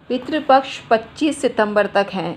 पितृपक्ष 25 सितंबर तक हैं।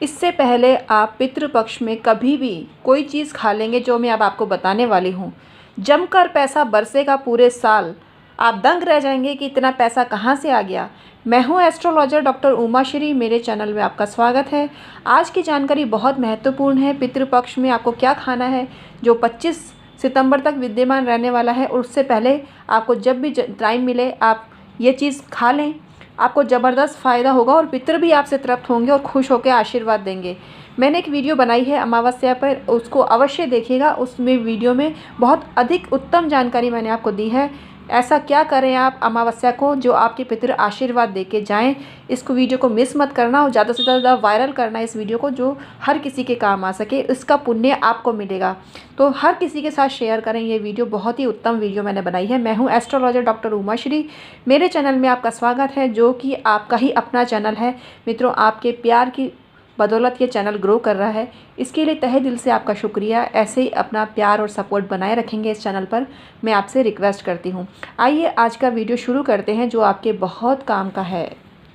इससे पहले आप पितृपक्ष में कभी भी कोई चीज़ खा लेंगे जो मैं अब आपको बताने वाली हूँ, जमकर पैसा बरसेगा पूरे साल। आप दंग रह जाएंगे कि इतना पैसा कहाँ से आ गया। मैं हूँ एस्ट्रोलॉजर डॉक्टर उमाश्री, मेरे चैनल में आपका स्वागत है। आज की जानकारी बहुत महत्वपूर्ण है। पितृपक्ष में आपको क्या खाना है जो 25 सितंबर तक विद्यमान रहने वाला है, और उससे पहले आपको जब भी टाइम मिले आप ये चीज़ खा लें। आपको ज़बरदस्त फ़ायदा होगा और पितृ भी आपसे तृप्त होंगे और खुश होकर आशीर्वाद देंगे। मैंने एक वीडियो बनाई है अमावस्या पर, उसको अवश्य देखिएगा। उसमें वीडियो में बहुत अधिक उत्तम जानकारी मैंने आपको दी है। ऐसा क्या करें आप अमावस्या को जो आपके पितृ आशीर्वाद दे के जाएँ। इसको वीडियो को मिस मत करना और ज़्यादा से ज़्यादा वायरल करना इस वीडियो को, जो हर किसी के काम आ सके। इसका पुण्य आपको मिलेगा, तो हर किसी के साथ शेयर करें। ये वीडियो बहुत ही उत्तम वीडियो मैंने बनाई है। मैं हूँ एस्ट्रोलॉजर डॉक्टर उमाश्री, मेरे चैनल में आपका स्वागत है, जो कि आपका ही अपना चैनल है। मित्रों, आपके प्यार की बदौलत ये चैनल ग्रो कर रहा है, इसके लिए तहे दिल से आपका शुक्रिया। ऐसे ही अपना प्यार और सपोर्ट बनाए रखेंगे इस चैनल पर, मैं आपसे रिक्वेस्ट करती हूँ। आइए आज का वीडियो शुरू करते हैं, जो आपके बहुत काम का है।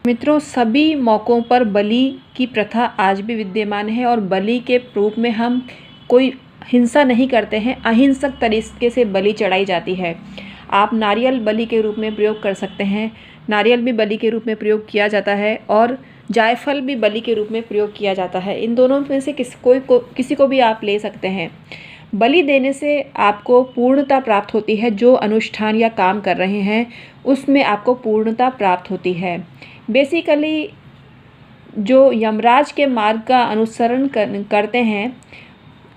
मित्रों, सभी मौक़ों पर बलि की प्रथा आज भी विद्यमान है, और बलि के रूप में हम कोई हिंसा नहीं करते हैं। अहिंसक तरीके से बलि चढ़ाई जाती है। आप नारियल बलि के रूप में प्रयोग कर सकते हैं। नारियल भी बलि के रूप में प्रयोग किया जाता है, और जायफल भी बलि के रूप में प्रयोग किया जाता है। इन दोनों में से किसी को भी आप ले सकते हैं। बलि देने से आपको पूर्णता प्राप्त होती है। जो अनुष्ठान या काम कर रहे हैं उसमें आपको पूर्णता प्राप्त होती है। बेसिकली जो यमराज के मार्ग का अनुसरण करते हैं,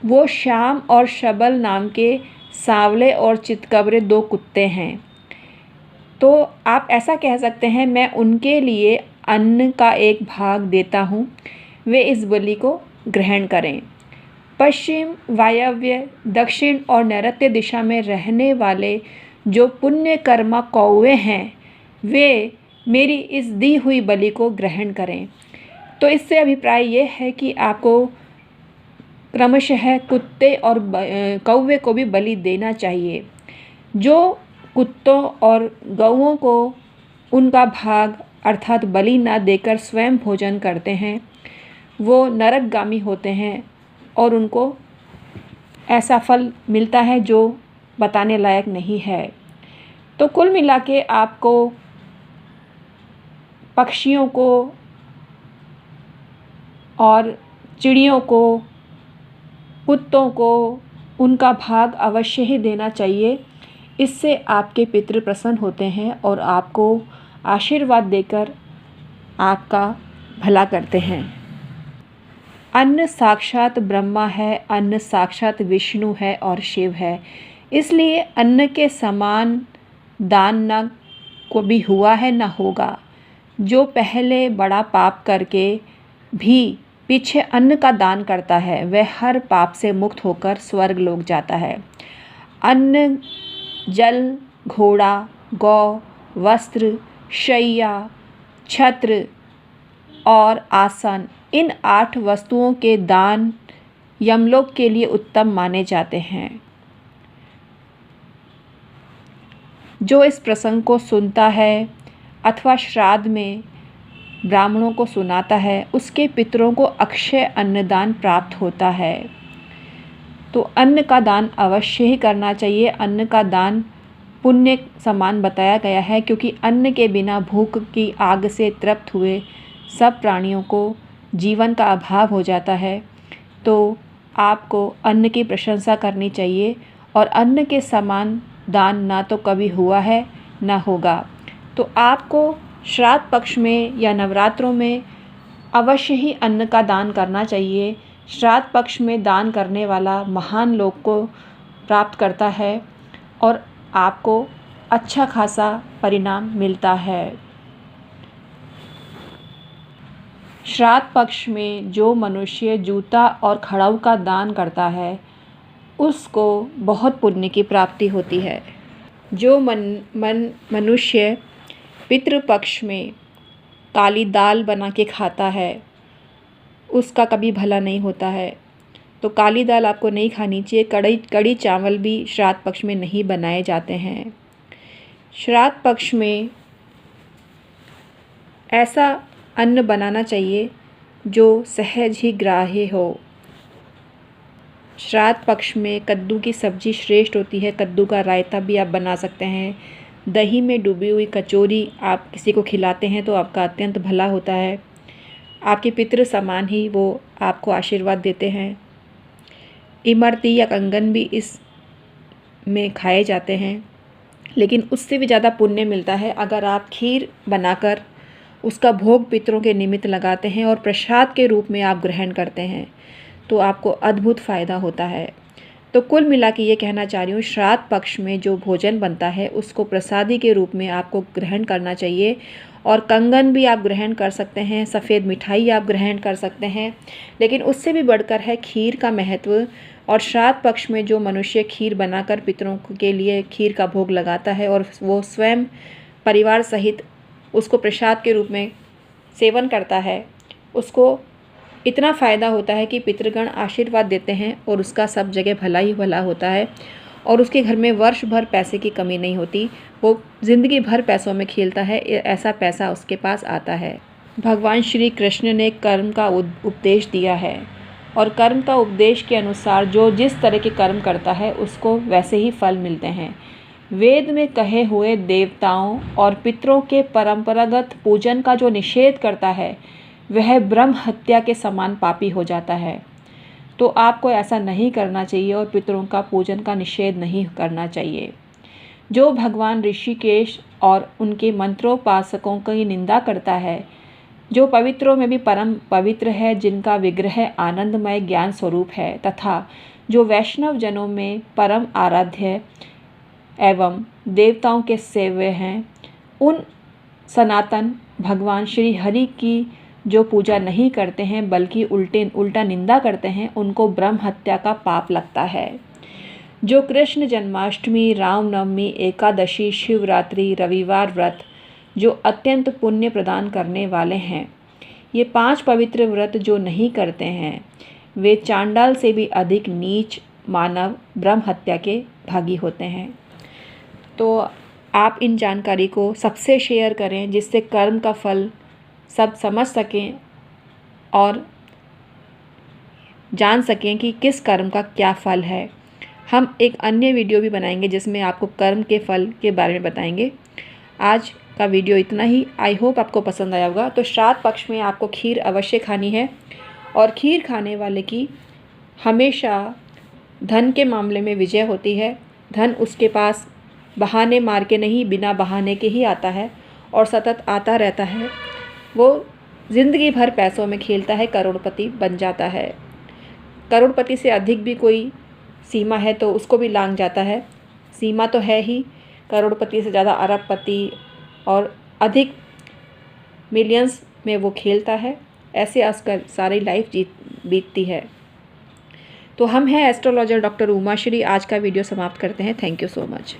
वो श्याम और शबल नाम के सांवले और चितकबरे 2 कुत्ते हैं। तो आप ऐसा कह सकते हैं, मैं उनके लिए अन्न का एक भाग देता हूँ, वे इस बलि को ग्रहण करें। पश्चिम, वायव्य, दक्षिण और नैऋत्य दिशा में रहने वाले जो पुण्य कर्मा कौवे हैं, वे मेरी इस दी हुई बलि को ग्रहण करें। तो इससे अभिप्राय ये है कि आपको क्रमशः कुत्ते और कौवे को भी बलि देना चाहिए। जो कुत्तों और गौओं को उनका भाग अर्थात बलि न देकर स्वयं भोजन करते हैं, वो नरकगामी होते हैं, और उनको ऐसा फल मिलता है जो बताने लायक नहीं है। तो कुल मिला के आपको पक्षियों को और चिड़ियों को, कुत्तों को उनका भाग अवश्य ही देना चाहिए। इससे आपके पितृ प्रसन्न होते हैं और आपको आशीर्वाद देकर आपका भला करते हैं। अन्न साक्षात ब्रह्मा है, अन्न साक्षात विष्णु है और शिव है। इसलिए अन्न के समान दान न कभी हुआ है न होगा। जो पहले बड़ा पाप करके भी पीछे अन्न का दान करता है, वह हर पाप से मुक्त होकर स्वर्ग लोक जाता है। अन्न, जल, घोड़ा, गौ, वस्त्र, शैया, छत्र और आसन, इन 8 वस्तुओं के दान यमलोक के लिए उत्तम माने जाते हैं। जो इस प्रसंग को सुनता है अथवा श्राद्ध में ब्राह्मणों को सुनाता है, उसके पितरों को अक्षय अन्नदान प्राप्त होता है। तो अन्न का दान अवश्य ही करना चाहिए। अन्न का दान पुण्य समान बताया गया है, क्योंकि अन्न के बिना भूख की आग से तृप्त हुए सब प्राणियों को जीवन का अभाव हो जाता है। तो आपको अन्न की प्रशंसा करनी चाहिए, और अन्न के समान दान ना तो कभी हुआ है ना होगा। तो आपको श्राद्ध पक्ष में या नवरात्रों में अवश्य ही अन्न का दान करना चाहिए। श्राद्ध पक्ष में दान करने वाला महान लोक को प्राप्त करता है, और आपको अच्छा खासा परिणाम मिलता है। श्राद्ध पक्ष में जो मनुष्य जूता और खड़ाऊ का दान करता है, उसको बहुत पुण्य की प्राप्ति होती है। जो मनुष्य पितृपक्ष में काली दाल बना के खाता है, उसका कभी भला नहीं होता है। तो काली दाल आपको नहीं खानी चाहिए। कड़ी चावल भी श्राद्ध पक्ष में नहीं बनाए जाते हैं। श्राद्ध पक्ष में ऐसा अन्न बनाना चाहिए जो सहज ही ग्राह्य हो। श्राद्ध पक्ष में कद्दू की सब्ज़ी श्रेष्ठ होती है। कद्दू का रायता भी आप बना सकते हैं। दही में डूबी हुई कचौरी आप किसी को खिलाते हैं तो आपका अत्यंत भला होता है। आपके पितृ समान ही वो आपको आशीर्वाद देते हैं। इमरती या कंगन भी इस में खाए जाते हैं, लेकिन उससे भी ज़्यादा पुण्य मिलता है अगर आप खीर बनाकर उसका भोग पितरों के निमित्त लगाते हैं और प्रसाद के रूप में आप ग्रहण करते हैं, तो आपको अद्भुत फ़ायदा होता है। तो कुल मिला के ये कहना चाह रही हूँ, श्राद्ध पक्ष में जो भोजन बनता है उसको प्रसादी के रूप में आपको ग्रहण करना चाहिए। और कंगन भी आप ग्रहण कर सकते हैं, सफ़ेद मिठाई आप ग्रहण कर सकते हैं, लेकिन उससे भी बढ़कर है खीर का महत्व। और श्राद्ध पक्ष में जो मनुष्य खीर बनाकर पितरों के लिए खीर का भोग लगाता है और वो स्वयं परिवार सहित उसको प्रसाद के रूप में सेवन करता है, उसको इतना फ़ायदा होता है कि पितृगण आशीर्वाद देते हैं और उसका सब जगह भला ही भला होता है और उसके घर में वर्ष भर पैसे की कमी नहीं होती। वो ज़िंदगी भर पैसों में खेलता है, ऐसा पैसा उसके पास आता है। भगवान श्री कृष्ण ने कर्म का उपदेश दिया है और कर्म का उपदेश के अनुसार जो जिस तरह के कर्म करता है उसको वैसे ही फल मिलते हैं। वेद में कहे हुए देवताओं और पितरों के परंपरागत पूजन का जो निषेध करता है वह ब्रह्म हत्या के समान पापी हो जाता है। तो आपको ऐसा नहीं करना चाहिए और पितरों का पूजन का निषेध नहीं करना चाहिए। जो भगवान ऋषिकेश और उनके मंत्रोपासकों की निंदा करता है, जो पवित्रों में भी परम पवित्र है, जिनका विग्रह आनंदमय ज्ञान स्वरूप है, तथा जो वैष्णव जनों में परम आराध्य एवं देवताओं के सेव्य हैं, उन सनातन भगवान श्री हरि की जो पूजा नहीं करते हैं बल्कि उल्टा निंदा करते हैं, उनको ब्रह्म हत्या का पाप लगता है। जो कृष्ण जन्माष्टमी, रामनवमी, एकादशी, शिवरात्रि, रविवार व्रत जो अत्यंत पुण्य प्रदान करने वाले हैं, ये 5 पवित्र व्रत जो नहीं करते हैं वे चांडाल से भी अधिक नीच मानव ब्रह्म हत्या के भागी होते हैं। तो आप इन जानकारी को सबसे शेयर करें जिससे कर्म का फल सब समझ सकें और जान सकें कि किस कर्म का क्या फल है। हम एक अन्य वीडियो भी बनाएंगे जिसमें आपको कर्म के फल के बारे में बताएंगे। आज का वीडियो इतना ही। आई होप आपको पसंद आया होगा। तो श्राद्ध पक्ष में आपको खीर अवश्य खानी है और खीर खाने वाले की हमेशा धन के मामले में विजय होती है। धन उसके पास बहाने मार के नहीं, बिना बहाने के ही आता है और सतत आता रहता है। वो ज़िंदगी भर पैसों में खेलता है, करोड़पति बन जाता है। करोड़पति से अधिक भी कोई सीमा है तो उसको भी लांघ जाता है। सीमा तो है ही, करोड़पति से ज़्यादा अरबपति और अधिक मिलियंस में वो खेलता है। ऐसे उसका सारी लाइफ बीतती है। तो हम हैं एस्ट्रोलॉजर डॉक्टर उमा श्री। आज का वीडियो समाप्त करते हैं। Thank you so much.